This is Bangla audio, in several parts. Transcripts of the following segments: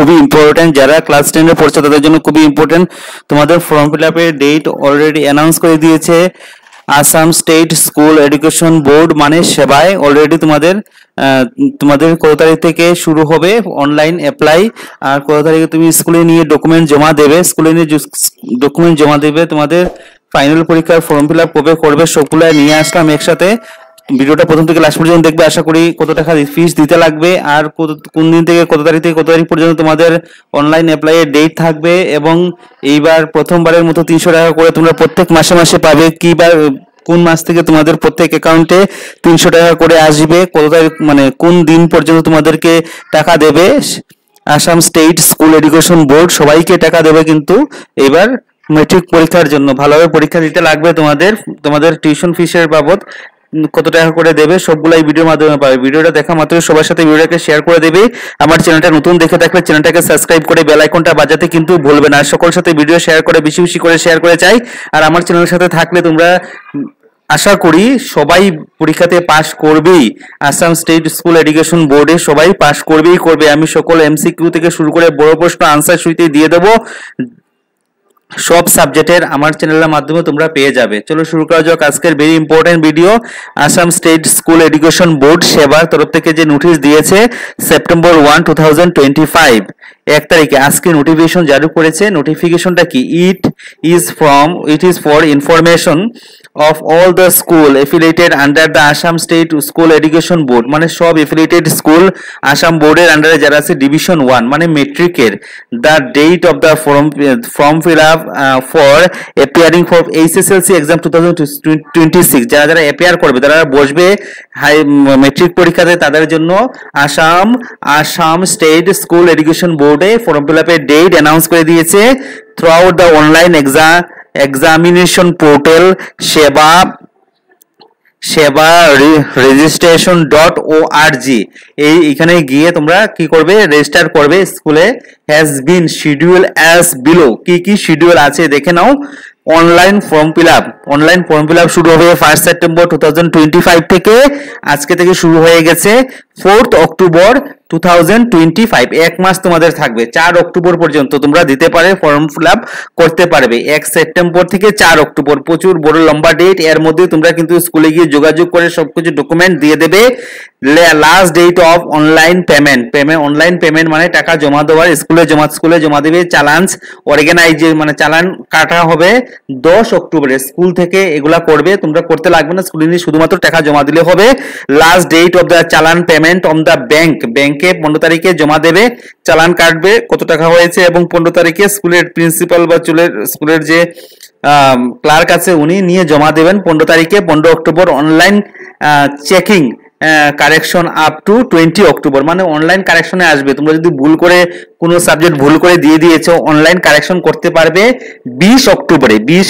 খুবই ইম্পর্টেন্ট, যারা ক্লাস 10 এ পড়ছে তাদের জন্য খুবই ইম্পর্টেন্ট। তোমাদের ফর্ম ফিল আপের ডেট অলরেডি অ্যানাউন্স করে দিয়েছে Assam state school education board, মানে সেবায়। অলরেডি তোমাদের কত তারিখ থেকে শুরু হবে অনলাইন অ্যাপ্লাই, আর কত তারিখে তুমি স্কুলে নিয়ে ডকুমেন্ট জমা দেবে। স্কুলে নিয়ে ডকুমেন্ট জমা দেবে, তোমাদের ফাইনাল পরীক্ষার ফর্ম ফিল আপ কবে করবে সবগুলো নিয়ে আসলাম একসাথে। ভিডিওটা প্রথম থেকে লাস্ট পর্যন্ত দেখবে। আশা করি কত টাকা ফিস দিতে লাগবে, আর কোন দিন থেকে কত তারিখ পর্যন্ত তোমাদের অনলাইন অ্যাপ্লাই এর ডেট থাকবে, এবং এইবার প্রথমবারের মতো 300 টাকা করে তোমরা প্রত্যেক মাসে মাসে পাবে। কোন মাস থেকে তোমাদের প্রত্যেক অ্যাকাউন্টে 300 টাকা করে আসবে, কত তারিখ মানে কোন দিন পর্যন্ত তোমাদেরকে টাকা দেবে Assam state school education board সবাইকে টাকা দেবে। কিন্তু এবার মেট্রিক পরীক্ষার জন্য ভালোভাবে পরীক্ষা দিতে লাগবে। তোমাদের টিউশন ফিসের বাবদ কত টাকা করে দেবে সবগুলাই ভিডিওর মাধ্যমে পাবে। ভিডিওটা দেখা মাত্র সবার সাথে ভিডিওটাকে শেয়ার করে দেবে। আমার চ্যানেলটা নতুন দেখে থাকলে চ্যানেলটাকে সাবস্ক্রাইব করে বেল আইকনটা বাজাতে কিন্তু ভুলবে না। সকল সাথে ভিডিও শেয়ার করে বেশি বেশি করে শেয়ার করে চাই। আর আমার চ্যানেলের সাথে থাকলে তোমরা আশা করি সবাই পরীক্ষাতে পাশ করবেই। আসাম স্টেট স্কুল এডুকেশন বোর্ডে সবাই পাশ করবে। আমি সকল এমসিকিউ থেকে শুরু করে বড় প্রশ্ন আনসার সুইতে দিয়ে দেবো। সব সাবজেক্টের আমার চ্যানেলের মাধ্যমে তোমরা পেয়ে যাবে। চলো শুরু করা যাক আজকের very important video. Assam state school education board সেবার তরফ থেকে যে নোটিশ দিয়েছে সেপ্টেম্বর 1, 2025 1 তারিখে আজকে নোটিফিকেশন জারি করেছে। নোটিফিকেশনটা কি? It is for information of all the school affiliated under the Assam State School Education Board, মানে সব affiliated স্কুল আসাম বোর্ডের আন্ডারে যারা আছে ডিভিশন 1 মানে মেট্রিকের, the date of the form fill up for appearing for HSLC exam 2026 যারা অ্যাপিয়ার করবে, যারা বসবে মেট্রিক পরীক্ষাতে, তাদের জন্য আসাম স্টেট স্কুল এডুকেশন বোর্ডে ফর্ম ফিল আপের ডেট অ্যানাউন্স করে দিয়েছে through out the online examination portal সেবা registration.org। এইখানে গিয়ে তোমরা কি করবে? রেজিস্টার করবে। স্কুলে has been schedule as below. কি শিডিউল আছে দেখে নাও। অনলাইন ফর্ম ফিল আপ শুরু হবে 1 সেপ্টেম্বর 2025 থেকে। আজকে থেকে শুরু হয়ে গেছে 4 অক্টোবর 2025। এক মাস তোমাদের থাকবে। 4 অক্টোবর পর্যন্ত তোমরা দিতে পারে, ফর্ম ফিল আপ করতে পারবে। 1 সেপ্টেম্বর থেকে 4 অক্টোবর, প্রচুর বড় লম্বা ডেট। এর মধ্যে তোমরা কিন্তু স্কুলে গিয়ে যোগাযোগ করে সবকিছু ডকুমেন্ট দিয়ে দেবে। Last date of online payment মানে টাকা জমা দেওয়ার, স্কুলে জমা দেবে। চালান্স মানে চালান কাটা হবে 10 অক্টোবরে। স্কুল থেকে এগুলা করবে, তোমরা করতে লাগবে না। স্কুলে নিয়ে শুধুমাত্র টাকা জমা দিলে হবে। লাস্ট ডেট অফ দ্য চালান পেমেন্ট অন দ্য ব্যাংকে 15 তারিখে জমা দেবে। চালান কাটবে কত টাকা হয়েছে, এবং 15 তারিখে স্কুলের প্রিন্সিপাল বা স্কুলের যে ক্লার্ক আছে উনি নিয়ে জমা দেবেন 15 তারিখে। 15 October online checking correction up to 20 October, মানে অনলাইন কারেকশনে আসবে। তোমরা যদি ভুল করে কোনো সাবজেক্ট ভুল করে দিয়ে দিয়েছো, অনলাইন কারেকশন করতে পারবে 20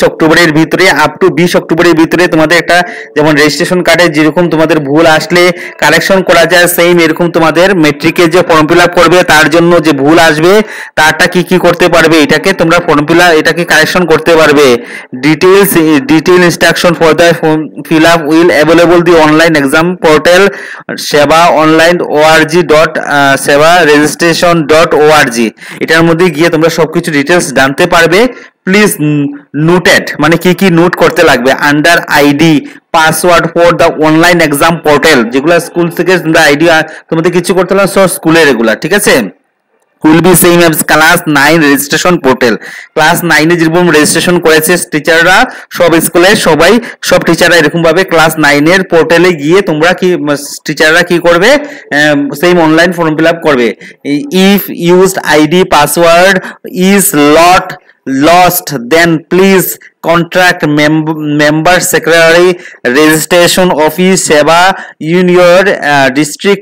অক্টোবরের ভিতরে। আপ টু 20 অক্টোবরের ভিতরে তোমাদের একটা, যেমন রেজিস্ট্রেশন কার্ডে যেরকম তোমাদের ভুল আসলে কারেকশন করা যায়, সেম এরকম তোমাদের মেট্রিকে যে ফর্ম ফিল আপ করবে তার জন্য যে ভুল আসবে তারটা কি করতে পারবে, এটাকে তোমরা এটাকে কারেকশন করতে পারবে। Detail instruction for the fill up will available the online exam portal seva.org। এটার মধ্যে গিয়ে তোমরা সবকিছু ডিটেলস জানতে পারবে। প্লিজ নোটেড, মানে কি নোট করতে লাগবে। Under ID password for the online exam portal, যেগুলো স্কুল থেকে তোমরা আইডি তোমাদের কিছু করতে লাগবে, সব স্কুলের এগুলা, ঠিক আছে? will be same as class 9 registration portal। Class 9 এ যেরকম রেজিস্ট্রেশন করেছে টিচাররা, সব স্কুলে সব টিচাররা এরকম ভাবে ক্লাস 9 এর পোর্টালে গিয়ে তোমরা টিচাররা কি করবে? Same online form fill up করবে। If used ID password is lost, then please contact member secretary registration office seva in your district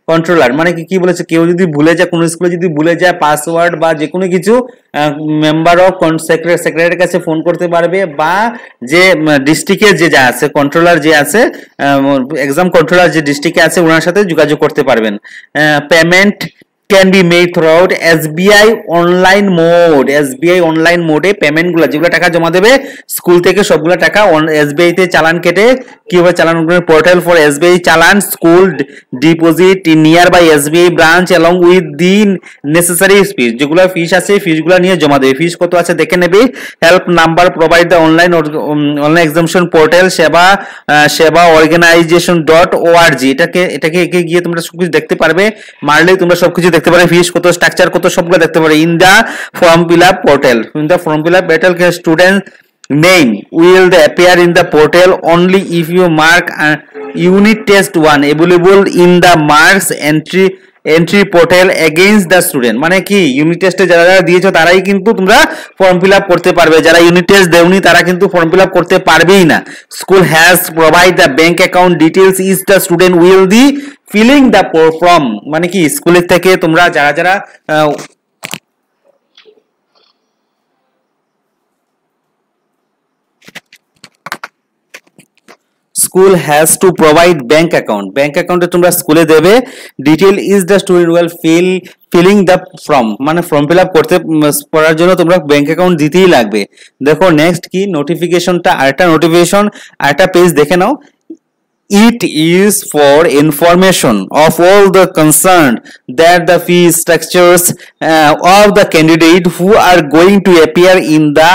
controller। মানে কি বলেছে, কেউ যদি ভুলে যায়, কোন স্কুলে যদি ভুলে যায় পাসওয়ার্ড বা যে কোনো কিছু, মেম্বার অফ সেক্রেটারির কাছে ফোন করতে পারবে, বা যে ডিস্ট্রিক্টের যে আছে কন্ট্রোলার যে আছে, এক্সাম কন্ট্রোলার যে ডিস্ট্রিক্টে আছে ওনার সাথে যোগাযোগ করতে পারবেন। Payment can be made throughout SBI online mode. SBI online mode payment গুলো যেগুলো টাকা জমা দেবে স্কুল থেকে সবগুলো টাকা SBI তে চালান কেটে কিভাবে চালান পোর্টাল ফর SBI চালান school deposit in nearby SBI branch along with the necessary fees, যেগুলো ফিস আছে ফিসগুলো নিয়ে জমা দেবে। ফিস কত আছে দেখে নেবে। Help number provide the online examination portal সেবা organization.org, এটাকে গিয়ে তোমরা সবকিছু দেখতে পারবে। মারলেই তোমরা সবকিছু দেখতে পারবে, ফিস কত, স্ট্রাকচার কত, সবগুলো দেখতে পারবে। In the form fill up portal, student name will appear in the portal only if you mark unit test 1 available in the marks entry portal against the student। মানে কি ইউনিট টেস্টে যারা দিয়েছো তারাই কিন্তু তোমরা ফর্ম ফিল আপ করতে পারবে, যারা ইউনিট টেস্ট দেওনি তারা কিন্তু ফর্ম ফিল আপ করতে পারবেই না। School has provide the bank account details is the student will the filling the form. মানে কি স্কুলের থেকে তোমরা যারা school has to provide bank অ্যাকাউন্টে তোমরা স্কুলে দেবে। Detail is the student will filling the form, মানে ফর্ম ফিল আপ করার জন্য তোমরা ব্যাংক অ্যাকাউন্ট দিতেই লাগবে। দেখো নেক্সট কি নোটিফিকেশনটা, আরেকটা পেজ দেখে নাও। It is for information of all the concerned that the fee structures of the candidate who are going to appear in the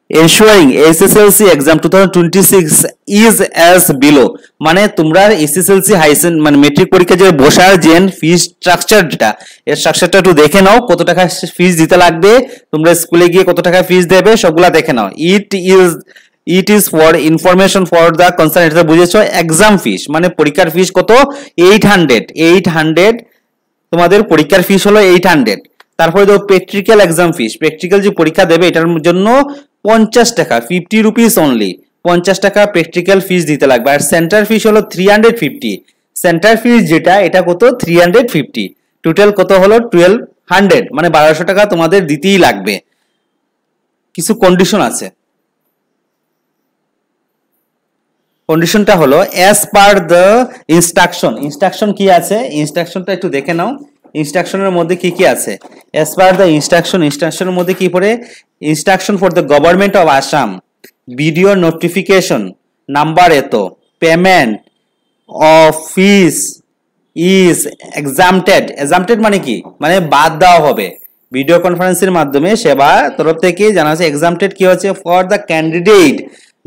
ensuring SSLC exam 2026 is as below। মানে তোমরা SSLC হাইসেন মানে মেট্রিক পরীক্ষা যে বসার যে ফি স্ট্রাকচারটা, এর স্ট্রাকচারটা একটু দেখে নাও, কত টাকা ফিস দিতে লাগবে, তোমরা স্কুলে গিয়ে কত টাকা ফিস দেবে সবগুলা দেখে নাও। It is for information for the concern, এটা বুঝেছো। এক্সাম ফিস মানে পরীক্ষার ফিস কত, 800 তোমাদের পরীক্ষার ফিস হলো 800। তারপরে দেখো প্র্যাকটিক্যাল এক্সাম ফিস, প্র্যাকটিক্যাল যে পরীক্ষা দেবে এটার জন্য 50 টাকা, 50 রুপিস অনলি, 50 টাকা প্র্যাকটিক্যাল ফিস দিতে লাগবে। আর সেন্টার ফিস হলো 350, সেন্টার ফিস যেটা এটা কত 350, টোটাল কত হলো 1200, মানে 1200 টাকা তোমাদের দিতেই লাগবে। কিছু কন্ডিশন আছে, কন্ডিশনটা হলো অ্যাজ পার দ্য ইনস্ট্রাকশন কি আছে, ইনস্ট্রাকশনটা একটু দেখে নাও। ইনস্ট্রাকশনের মধ্যে কি কি আছে, অ্যাজ পার দ্য ইনস্ট্রাকশনের মধ্যে কি পড়ে, instruction for the government of Assam, video notification number এত, payment of fees is exempted মানে কি, মানে বাদ দেওয়া হবে। ভিডিও কনফারেন্সের মাধ্যমে সেবা তরফ থেকে জানা আছে এক্সামটেড কি হচ্ছে, ফর দ্য ক্যান্ডিডেট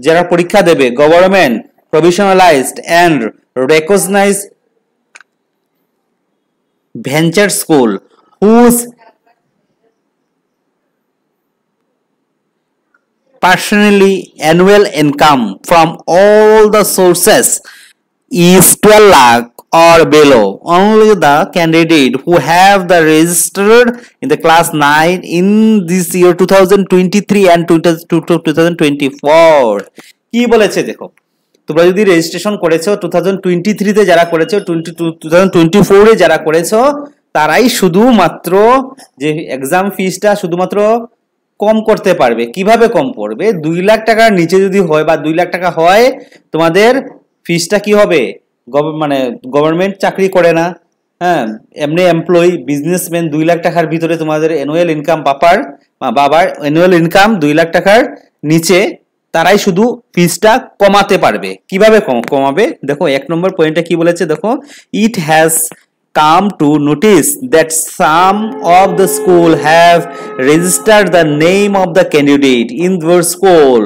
যারা পরীক্ষা দেবে, government provincialised and recognised venture school whose personally annual income from all the sources is 12 lakh or below. Only the candidate who have the registered in the class 9 in this year 2023 and 2024 কি বলেছে দেখো, তোমরা যদি রেজিস্ট্রেশন করেছো 2023 তে, যারা করেছো 2024 এ যারা করেছো তারাই শুধুমাত্র যে এক্সাম ফিসটা শুধুমাত্র কম করতে পারবে। কিভাবে কম করবে, 2 লাখ টাকার নিচে যদি হয় বা 2 লাখ টাকা হয় তোমাদের ফিসটা কি হবে, মানে গভর্নমেন্ট চাকরি করে না, হ্যাঁ এমনি এমপ্লয়ি বিজনেসম্যান 2 লাখ টাকার ভিতরে তোমাদের অ্যানুয়াল ইনকাম বাবার অ্যানুয়াল ইনকাম 2 লাখ টাকার নিচে, তারাই শুধু ফিসটা কমাতে পারবে। কিভাবে কমাবে দেখো, 1 নম্বর পয়েন্টটা কি বলেছে দেখো, it has come to notice that some of the school have registered the name of the candidate in their school,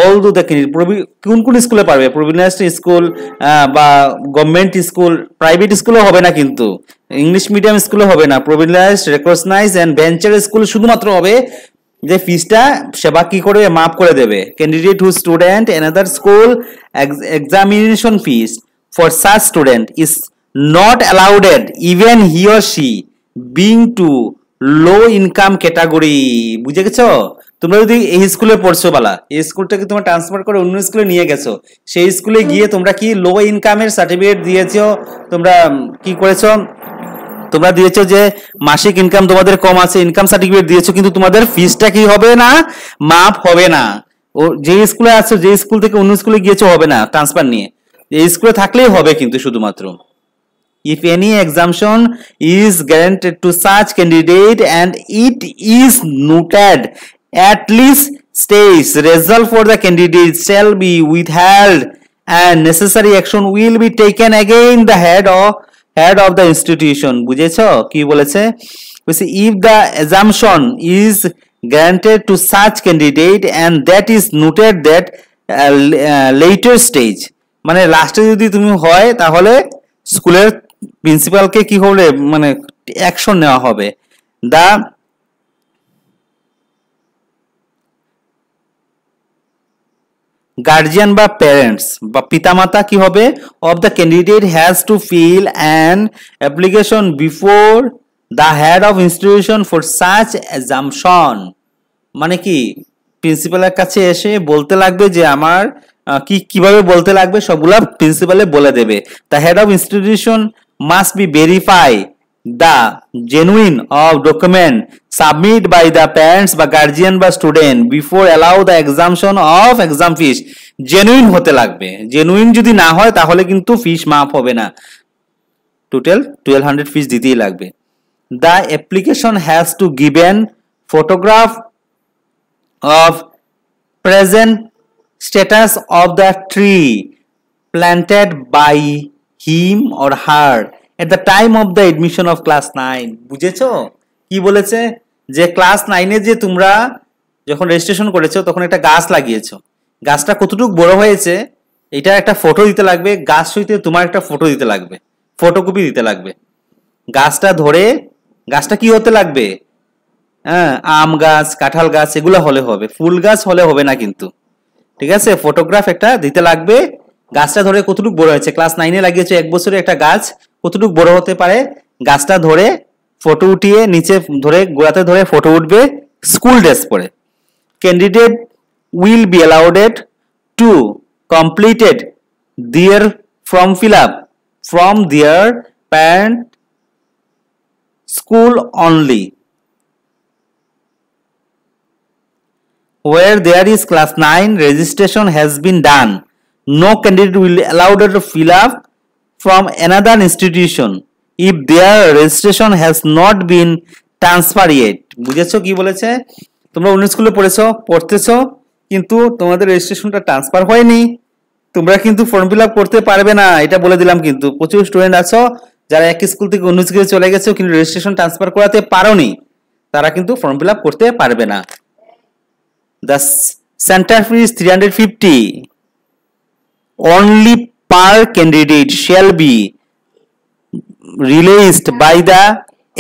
although the candidate কোন স্কুলে পারবে, প্রভিন্সিয়াল স্কুল বা গভর্নমেন্ট স্কুল, প্রাইভেট স্কুলে হবে না, কিন্তু ইংলিশ মিডিয়াম স্কুলে হবে না, provincial recognise and venture school শুধুমাত্র হবে, যে ফিসটা সেবা কি করে মাফ করে দেবে। Candidate who student another school examination fees for such student is not allowed even he or she being to low income category। বুঝে গেছো, তোমরা যদি এই স্কুলে পড়ছো বালা, এই স্কুলটাকে তোমরা ট্রান্সফার করে অন্য স্কুলে নিয়ে গেছো, সেই স্কুলে গিয়ে তোমরা কি লো ইনকামের সার্টিফিকেট দিয়েছো, তোমরা কি করেছো, তোমরা দিয়েছো যে মাসিক ইনকাম তোমাদের কম আছে, ইনকাম সার্টিফিকেট দিয়েছো, কিন্তু তোমাদের ফিসটা কি হবে না, মাফ হবে না। ও যে স্কুলে আছো, যে স্কুল থেকে অন্য স্কুলে গিয়েছো হবে না ট্রান্সফার নিয়ে, এই স্কুলে থাকলেই হবে কিন্তু শুধুমাত্র। if any exemption is granted to such candidate and it is noted at least states result for the candidate shall be withheld and necessary action will be taken against the head of the institution. বুঝেছো কি বলেছে? বলছে if the assumption is granted to such candidate and that is noted that later stage, মানে লাস্টে যদি তুমি হয় তাহলে স্কুলের প্রিন্সিপালকে কি হবে, মানে অ্যাকশন নেওয়া হবে। দা গার্জিয়ান বা প্যারেন্টস বা পিতামাতা কি হবে, of the candidate has to fill an application before the head of institution for such assumption. মানে কি প্রিন্সিপালের কাছে এসে বলতে লাগবে যে আমার কিভাবে বলতে লাগবে সবগুলা প্রিন্সিপালে বলে দেবে। The head of institution must be verify the genuine of document submit by the parents বা guardian বা student before allow the exemption of exam fees। genuine হতে লাগবে, genuine যদি না হয় তাহলে কিন্তু ফিস মাফ হবে না, টোটাল 1200 ফিস দিতেই লাগবে। the application has to given photograph of present status of the tree planted by him or her at the time of the admission of class 9। বুঝেছো কি বলেছে? যে ক্লাস 9 যে তোমরা যখন রেজিস্ট্রেশন করেছো তখন একটা গাছ লাগিয়েছো, গাছটা কতটুকু বড় হয়েছে এটা একটা ফটো দিতে লাগবে, গাছ সহিত তোমার একটা ফটো দিতে লাগবে, ফটোকপি দিতে লাগবে। গাছটা ধরে, গাছটা কি হতে লাগবে? হ্যাঁ, আম গাছ, কাঁঠাল গাছ এগুলো হলে হবে, ফুল গাছ হলে হবে না কিন্তু, ঠিক আছে? ফটোগ্রাফ একটা দিতে লাগবে, গাছটা ধরে কতটুকু বড় হয়েছে, ক্লাস 9 লাগিয়েছো, 1 বছরে একটা গাছ কতটুকু বড় হতে পারে, গাছটা ধরে ফটো উঠিয়ে নিচে ধরে গোড়াতে ধরে ফটো উঠবে স্কুল ড্রেস পরে। Candidate will be allowed to completed their form fill up from their parent school only where there is class 9 registration has been done. No candidate will be allowed to fill up from another institution if their registration has not been transferred yet। বুঝেছো কি বলেছে? তোমরা অন্য স্কুলে পড়তেছো কিন্তু তোমাদের রেজিস্ট্রেশনটা ট্রান্সফার হয়নি, তোমরা কিন্তু ফর্ম ফিল আপ করতে পারবে না, এটা বলে দিলাম। কিন্তু প্রচুর স্টুডেন্ট আছো যারা এক স্কুল থেকে অন্য স্কুলে চলে গেছো কিন্তু রেজিস্ট্রেশন ট্রান্সফার করাতে পারোনি, তারা কিন্তু ফর্ম ফিল আপ করতে পারবে না। The center fee is 350 only per candidate shall be released by the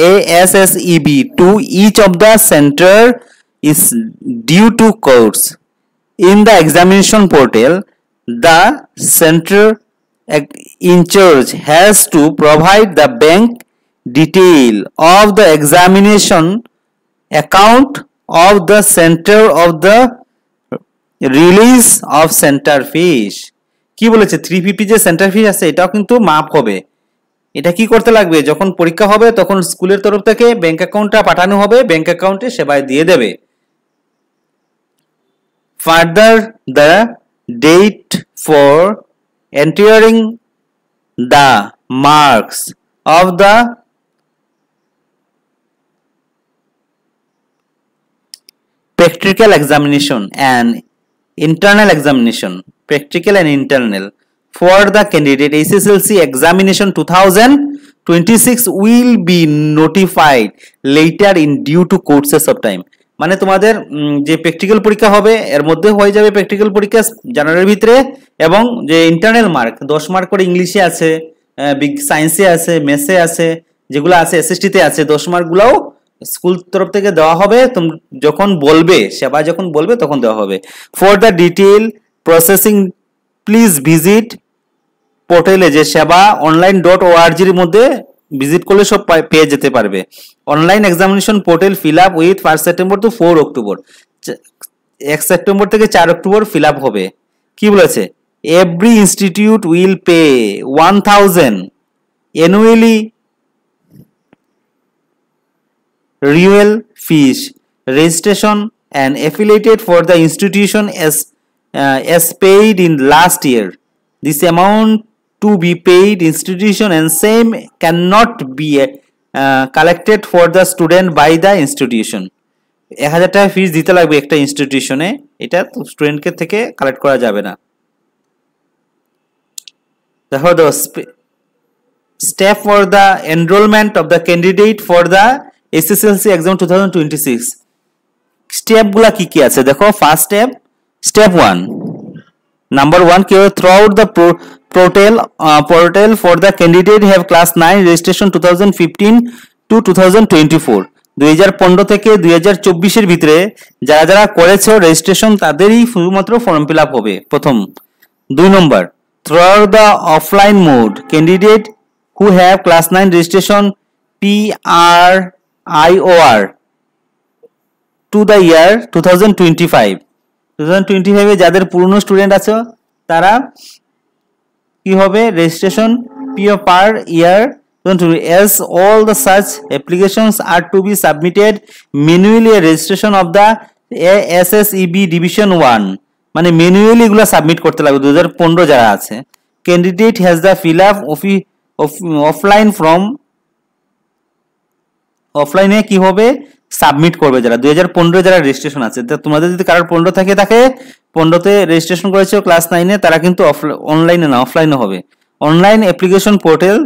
ASSEB to each of the center is due to course. In the examination portal, the center in charge has to provide the bank detail of the examination account of the center of the release of center fees। কি বলেছে? 350 যে সেন্টার ফিস আছে এটাও কিন্তু মাপ হবে। এটা কি করতে লাগবে? যখন পরীক্ষা হবে তখন স্কুলের তরফ থেকে ব্যাংক অ্যাকাউন্টটা পাঠানো হবে, ব্যাংক অ্যাকাউন্টে সেবায় দিয়ে দেবে। Further the date for entering the marks of the practical examination and internal examination, practical and internal for the candidate SSLC examination 2026 will be notified later in due to courses of time। মানে তোমাদের যে প্র্যাকটিক্যাল পরীক্ষা হবে এর মধ্যে হয়ে যাবে প্র্যাকটিক্যাল পরীক্ষা জানুয়ারির ভিতরে, এবং যে ইন্টারনাল মার্ক 10 মার্ক করে ইংলিশে আছে, সায়েন্সে আছে, ম্যাথসে আছে, যেগুলো আছে এসএসটি তে আছে 10 মার্ক গুলাও স্কুল তরফ থেকে দেওয়া হবে। যখন বলবে সেবা যখন বলবে তখন দেওয়া হবে। For the detail processing please visit পোর্টালে, যে সেবা online.org এর মধ্যে ভিজিট করলে সব পেয়ে যেতে পারবে। Online examination portal fill up with 1 September to 4 October, 1 September থেকে 4 অক্টোবর ফিল আপ হবে। কি বলেছে? Every institute will pay 1000 annually renewal fees, registration and affiliated for the institution as paid in last year. This amount to be paid institution and same cannot be collected for the student by the institution 1000 টাকা ফিস দিতে লাগবে একটা ইনস্টিটিউশনে এটা স্টুডেন্টকে থেকে কালেক্ট করা যাবে না দেখো the step for the enrollment of the candidate for the SSLC exam 2026 step গুলা কি কি আছে দেখো ফার্স্ট স্টেপ 1 number 1 কি throughout the portal for the candidate have class 9 registration 2015 to 2024 2015 থেকে 2024 এর ভিতরে যারা যারা করেছো রেজিস্ট্রেশন তাদেরই শুধুমাত্র ফর্ম ফিল আপ হবে প্রথম 2 নম্বর throughout the offline mode candidate who have class 9 registration PRIOR to the year 2025 এ যাদের পুরনো স্টুডেন্ট আছে তারা কি হবে registration PO per year as all the such applications are to be submitted manually a registration of the SSEB division 1 মানে ম্যানুয়ালি এগুলো সাবমিট করতে লাগবে 2015 যারা আছে candidate has the fill up offline from অফলাইনে কি হবে সাবমিট করবে যারা 2015 যারা রেজিস্ট্রেশন আছে তোমাদের যদি কারোর 15 থাকে 15 তে রেজিস্ট্রেশন করেছো ক্লাস 9 এ তারা কিন্তু অনলাইনে না অফলাইনে হবে অনলাইন অ্যাপ্লিকেশন পোর্টাল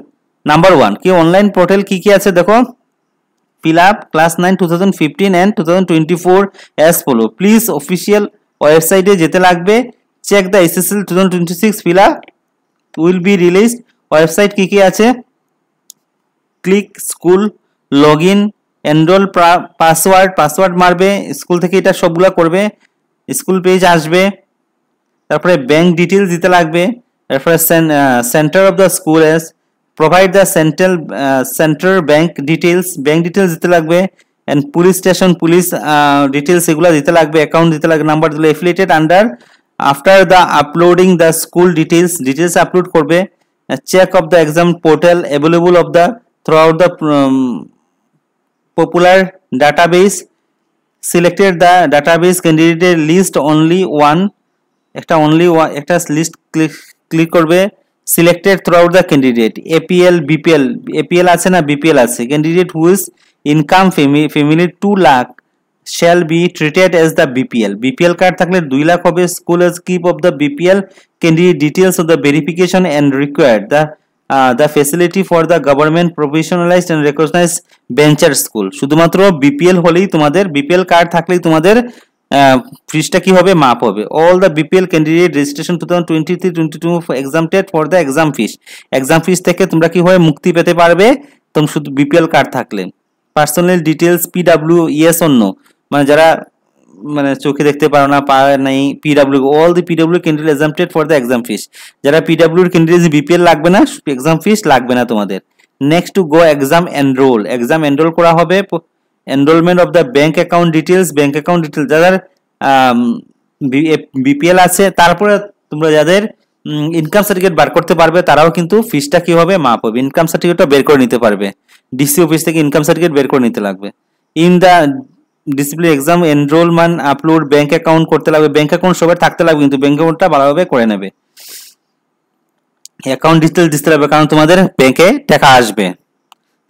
নাম্বার 1 কি অনলাইন পোর্টাল কি কি আছে দেখো fill up class 9 2015 and 2024 as follow please official ওয়েবসাইটে যেতে লাগবে check the SSL 2026 fill up will be released website কি কি আছে click school login enroll password মারবে স্কুল থেকে এটা সবগুলা করবে স্কুল পেজ আসবে তারপরে ব্যাংক ডিটেইলস দিতে লাগবে তারপরে centre of the school as provide the centre bank details দিতে লাগবে and police station police details এগুলা দিতে লাগবে অ্যাকাউন্ট দিতে লাগবে নাম্বার দিলে affiliated under after the uploading the school details upload করবে check of the exam portal available of the throughout the popular database selected the database candidate list only one একটা লিস্ট ক্লিক করবে selected throughout the candidate APL আছে না BPL আছে candidate whose income family 2 lakh shall be treated as the BPL card থাকলে 2 লাখ হবে school as keep of the BPL candidate details of the verification and required the facility for the government professionalized and recognized venture school শুধুমাত্র BPL হলেই তোমাদের BPL কার্ড থাকলেই তোমাদের ফিসটা কি হবে মাপ হবে all the BPL candidate registration 2023-22 exempted for the exam fees থেকে তোমরা কি হয় মুক্তি পেতে পারবে তুমি শুধু BPL কার্ড থাকলে personal details PW yes or no মানে যারা মানে চোখে দেখতে পারো না পায় নাই PW all the PW candidate exempted for the exam fees যারা PW এর ক্যান্ডিডেট BPL লাগবে না এক্সাম ফিস লাগবে না তোমাদের next to go exam enrol করা হবে enrolment of the bank account details যাদের BPL আছে তারপরে তোমরা যাদের ইনকাম সার্টিফিকেট বার করতে পারবে তারাও কিন্তু ফিসটা কি হবে মাপ হবে ইনকাম সার্টিফিকেটটা বের করে নিতে পারবে ডিসি অফিস থেকে ইনকাম সার্টিফিকেট বের করে নিতে লাগবে in the display exam enrolment upload bank account করতে লাগবে ব্যাংক অ্যাকাউন্ট সবার থাকতে লাগবে কিন্তু ব্যাংক অ্যাকাউন্টটা ভালোভাবে করে নেবে অ্যাকাউন্ট ডিটেইলস দিতে লাগবে কারণ তোমাদের ব্যাংকে টাকা আসবে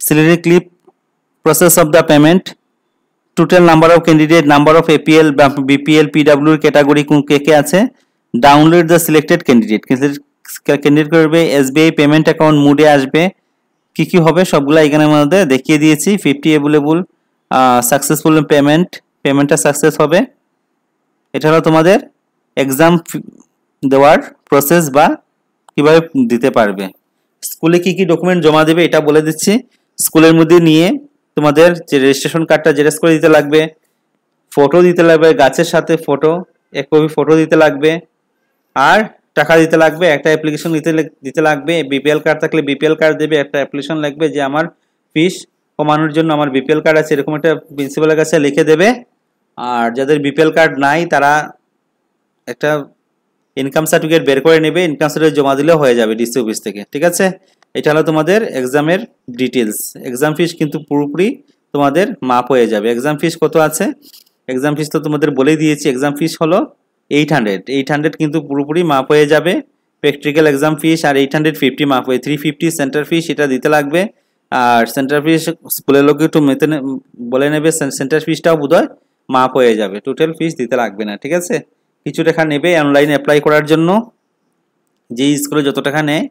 select clip process of the payment total number of candidate number of APL BPL PW category কোন কে আছে ডাউনলোড দ্য সিলেক্টেড ক্যান্ডিডেট করবে SBI পেমেন্ট অ্যাকাউন্ট মোডে আসবে কি হবে সবগুলা এখানে মধ্যে দেখিয়ে দিয়েছি 50 अवेलेबल সাকসেসফুল পেমেন্টটা সাকসেস হবে এটা হলো তোমাদের এক্সাম দেওয়ার প্রসেস বা কিভাবে দিতে পারবে স্কুলে কি ডকুমেন্ট জমা দেবে এটা বলে দিচ্ছি স্কুলের মধ্যে নিয়ে তোমাদের যে রেজিস্ট্রেশন কার্ডটা জেরক্স করে দিতে লাগবে ফটো দিতে লাগবে গাছের সাথে ফটো এক কপি ফটো দিতে লাগবে আর টাকা দিতে লাগবে একটা অ্যাপ্লিকেশন দিতে লাগবে BPL কার্ড থাকলে BPL কার্ড দেবে একটা অ্যাপ্লিকেশন লাগবে যে আমার ফিস কমানোর জন্য আমার BPL কার্ড আছে এরকম একটা প্রিন্সিপালের কাছে লিখে দেবে আর যাদের BPL কার্ড নাই তারা একটা ইনকাম সার্টিফিকেট বের করে নেবে ইনকাম সার্টিফিকেট জমা দিলে হয়ে যাবে ডিসি অফিস থেকে ঠিক আছে এটা হলো তোমাদের এক্সামের ডিটেইলস এক্সাম ফিস কিন্তু পুরোপুরি তোমাদের মাপ হয়ে যাবে এক্সাম ফিস কত আছে এক্সাম ফিস তো তোমাদের বলেই দিয়েছি এক্সাম ফিস হলো 800 কিন্তু পুরোপুরি মাপ হয়ে যাবে প্র্যাকটিক্যাল এক্সাম ফিস আর 850 মাফ হয়ে 350 সেন্টার ফিস এটা দিতে লাগবে। আর সেন্টার ফিস স্কুলের লোক একটু বলে নেবে, সেন্টার ফিসটাও বোধহয় মাফ হয়ে যাবে, টোটাল ফিস দিতে লাগবে না, ঠিক আছে। কিছু টাকা নেবে অনলাইনে অ্যাপ্লাই করার জন্য, যেই স্কুলে যত টাকা নেয়।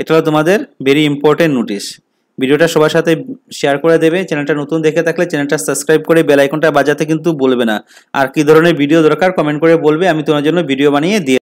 এটা হলো তোমাদের ভেরি ইম্পর্টেন্ট নোটিশ। ভিডিওটা সবার সাথে শেয়ার করে দেবে। চ্যানেলটা নতুন দেখে থাকলে চ্যানেলটা সাবস্ক্রাইব করে বেল আইকনটা বাজাতে কিন্তু বলবে না। আর কি ধরনের ভিডিও দরকার কমেন্ট করে বলবে, আমি তোমার জন্য ভিডিও বানিয়ে দিয়ে